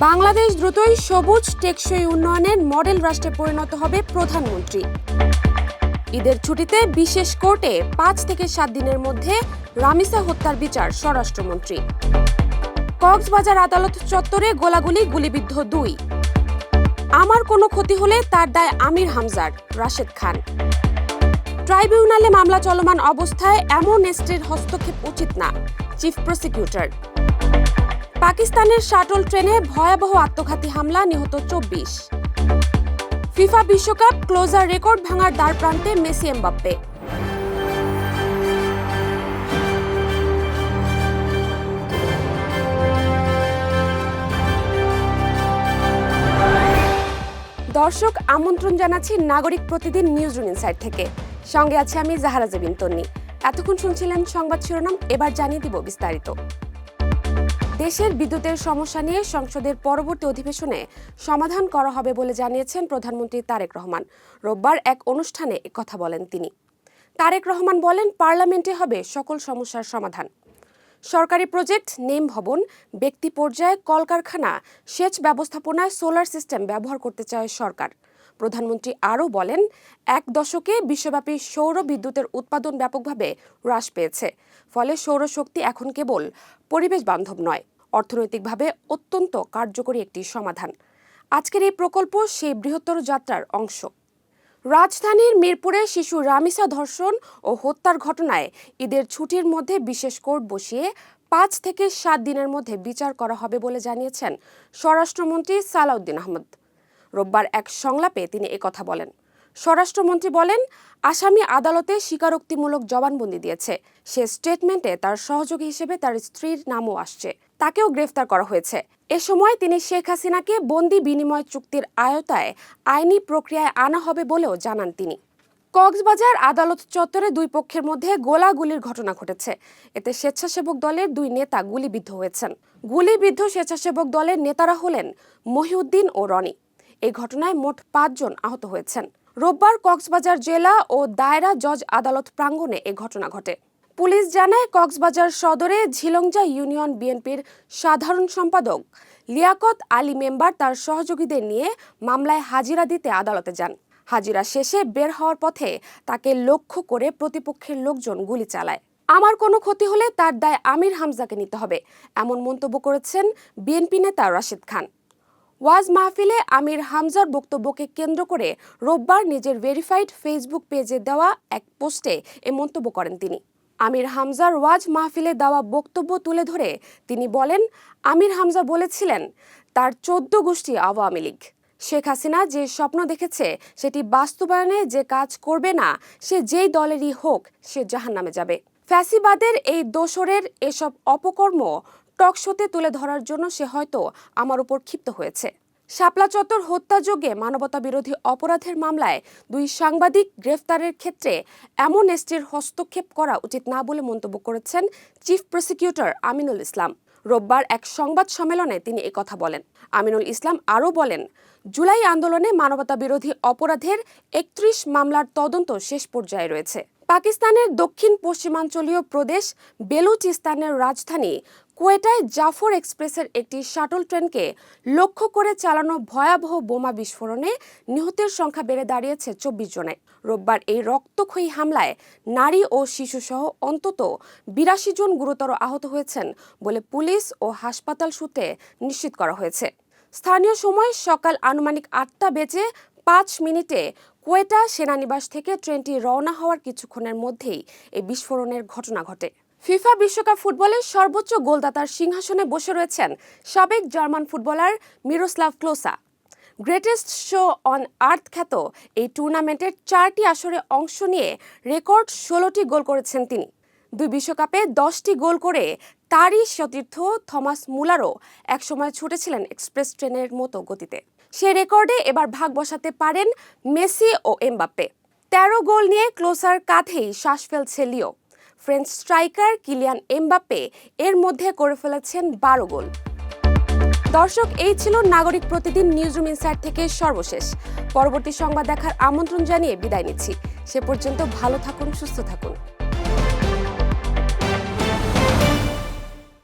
বাংলাদেশ দ্রুতই সবুজ টেকসই উন্নয়নের মডেল রাষ্ট্রে পরিণত হবে প্রধানমন্ত্রী। ঈদের ছুটিতে বিশেষ কোর্টে 5 থেকে 7 দিনের মধ্যে রামিসা হত্যার বিচার স্বরাষ্ট্রমন্ত্রী। কক্সবাজার আদালত চত্বরে গোলাগুলি, গুলিবিদ্ধ 2। আমার কোনো ক্ষতি হলে তার দায় আমির হামজার, রাশেদ খান। ট্রাইব্যুনালে মামলা চলমান অবস্থায় এমন এসটির হস্তক্ষেপ উচিত না, চিফ প্রসিকিউটর। পাকিস্তানের শাটল ট্রেনে ভয়াবহ আত্মঘাতী হামলা, নিহত 24। ফিফা বিশ্বকাপ ক্লোজার রেকর্ড ভাঙার দ্বারপ্রান্তে মেসি, এমবাপ্পে। দর্শক, আমন্ত্রণ জানাচ্ছি নাগরিক প্রতিদিন নিউজরুম ইনসাইড থেকে। সঙ্গে আছে আমি জাহারা জেবিন তন্নি। এতক্ষণ শুনছিলেন সংবাদ শিরোনাম, এবার জানিয়ে দিব বিস্তারিত। দেশের বিদ্যুতের সমস্যা নিয়ে সংসদের পরবর্তী অধিবেশনে সমাধান করা হবে বলে জানিয়েছেন প্রধানমন্ত্রী তারেক রহমান। রোববার এক অনুষ্ঠানে একথা বলেন তিনি। তারেক রহমান বলেন, পার্লামেন্টে হবে সকল সমস্যার সমাধান। সরকারি প্রজেক্ট, নেম ভবন, ব্যক্তি পর্যায়ে কলকারখানা, সেচ ব্যবস্থাপনায় সোলার সিস্টেম ব্যবহার করতে চায় সরকার। প্রধানমন্ত্রী আরও বলেন, 1 দশকে বিশ্বব্যাপী সৌর বিদ্যুতের উৎপাদন ব্যাপকভাবে হ্রাস পেয়েছে। ফলে সৌরশক্তি এখন কেবল পরিবেশ বান্ধব নয়, অর্থনৈতিকভাবে অত্যন্ত কার্যকরী একটি সমাধান। আজকের এই প্রকল্প সেই বৃহত্তর যাত্রার অংশ। রাজধানীর মিরপুরে শিশু রামিসা ধর্ষণ ও হত্যার ঘটনায় ঈদের ছুটির মধ্যে বিশেষ কোর্ট বসিয়ে 5 থেকে 7 দিনের মধ্যে বিচার করা হবে বলে জানিয়েছেন স্বরাষ্ট্রমন্ত্রী সালাউদ্দিন আহমেদ। রোববার এক সংলাপে তিনি একথা বলেন। স্বরাষ্ট্রমন্ত্রী বলেন, আসামি আদালতে স্বীকারোক্তিমূলক জবানবন্দি দিয়েছে। সে স্টেটমেন্টে তার সহযোগী হিসেবে তার স্ত্রীর নামও আসছে। তাকেও গ্রেফতার করা হয়েছে। এ সময় তিনি শেখ হাসিনাকে বন্দি বিনিময় চুক্তির আওতায় আইনি প্রক্রিয়ায় আনা হবে বলেও জানান তিনি। কক্সবাজার আদালত চত্বরে 2 পক্ষের মধ্যে গোলাগুলির ঘটনা ঘটেছে। এতে স্বেচ্ছাসেবক দলের 2 নেতা গুলিবিদ্ধ হয়েছেন। গুলিবিদ্ধ স্বেচ্ছাসেবক দলের নেতারা হলেন মহিউদ্দিন ও রনি। এই ঘটনায় মোট 5 জন আহত হয়েছেন। রোববার কক্সবাজার জেলা ও দায়রা জজ আদালত প্রাঙ্গণে এ ঘটনা ঘটে। পুলিশ জানায়, কক্সবাজার সদরে ঝিলংজা ইউনিয়ন বিএনপির সাধারণ সম্পাদক লিয়াকত আলী মেম্বার তার সহযোগীদের নিয়ে মামলায় হাজিরা দিতে আদালতে যান। হাজিরা শেষে বের হওয়ার পথে তাকে লক্ষ্য করে প্রতিপক্ষের লোকজন গুলি চালায়। আমার কোনো ক্ষতি হলে তার দায় আমির হামজাকে নিতে হবে, এমন মন্তব্য করেছেন বিএনপি নেতা রাশেদ খান। ওয়াজ মাহফিলে আমির হামজার বক্তব্যকে কেন্দ্র করে রোববার নিজের ভেরিফাইড ফেসবুক পেজে দেওয়া এক পোস্টে এ মন্তব্য করেন তিনি। আমির হামজার ওয়াজ মাহফিলে দেওয়া বক্তব্য তুলে ধরে তিনি বলেন, আমির হামজা বলেছিলেন তার 14 গোষ্ঠী আওয়ামী লীগ। শেখ হাসিনা যে স্বপ্ন দেখেছে সেটি বাস্তবায়নে যে কাজ করবে না, সে যেই দলেরই হোক, সে জাহান্নামে যাবে। ফ্যাসিবাদের এই দোসরের এসব অপকর্ম টকশোতে তুলে ধরার জন্য সে হয়তো আমার উপর ক্ষিপ্ত হয়েছে। শাপলা চত্বর হত্যাযোগে মানবতা বিরোধী অপরাধের মামলায় 2 সাংবাদিক গ্রেফতারের ক্ষেত্রে এমন এসটির হস্তক্ষেপ করা উচিত না বলে মন্তব্য করেছেন চিফ প্রসিকিউটর আমিনুল ইসলাম। রোববার এক সংবাদ সম্মেলনে তিনি একথা বলেন। আমিনুল ইসলাম আরও বলেন, জুলাই আন্দোলনে মানবতা বিরোধী অপরাধের 31 মামলার তদন্ত শেষ পর্যায়ে রয়েছে। পাকিস্তানের দক্ষিণ পশ্চিমাঞ্চলীয় প্রদেশ বেলুচিস্তানের রাজধানী কোয়েটায় জাফর এক্সপ্রেসের একটি শাটল ট্রেনকে লক্ষ্য করে চালানো ভয়াবহ বোমা বিস্ফোরণে নিহতের সংখ্যা বেড়ে দাঁড়িয়েছে 24 জনে। রোববার এই রক্তক্ষয়ী হামলায় নারী ও শিশুসহ অন্তত 82 জন গুরুতর আহত হয়েছেন বলে পুলিশ ও হাসপাতাল সূত্রে নিশ্চিত করা হয়েছে। স্থানীয় সময় সকাল আনুমানিক 8:05 কোয়েটা সেনানিবাস থেকে ট্রেনটি রওনা হওয়ার কিছুক্ষণের মধ্যেই এই বিস্ফোরণের ঘটনা ঘটে। ফিফা বিশ্বকাপ ফুটবলের সর্বোচ্চ গোলদাতার সিংহাসনে বসে রয়েছেন সাবেক German footballer Miroslav Klose. Greatest show on earth খ্যাত এই টুর্নামেন্টের 4টি আসরে অংশ নিয়ে রেকর্ড 16টি গোল করেছেন তিনি। 2 বিশ্বকাপে 10টি গোল করে তারই সতীর্থ থমাস মুলারও একসময় ছুটেছিলেন এক্সপ্রেস ট্রেনের মতো গতিতে। সে রেকর্ডে এবার ভাগ বসাতে পারেন মেসি ও এমবাপ্পে। 13 গোল নিয়ে ক্লোসার কাঁধেই শ্বাস ফেলছে লিও। ফ্রেঞ্চ স্ট্রাইকার কিলিয়ান এমবাপ্পে এর মধ্যে করে ফেলেছেন 12 গোল। দর্শক, এই ছিল নাগরিক প্রতিদিন নিউজরুম ইনসাইড থেকে সর্বশেষ। পরবর্তী সংবাদ দেখার আমন্ত্রণ জানিয়ে বিদায় নিচ্ছি। সে পর্যন্ত ভালো থাকুন, সুস্থ থাকুন।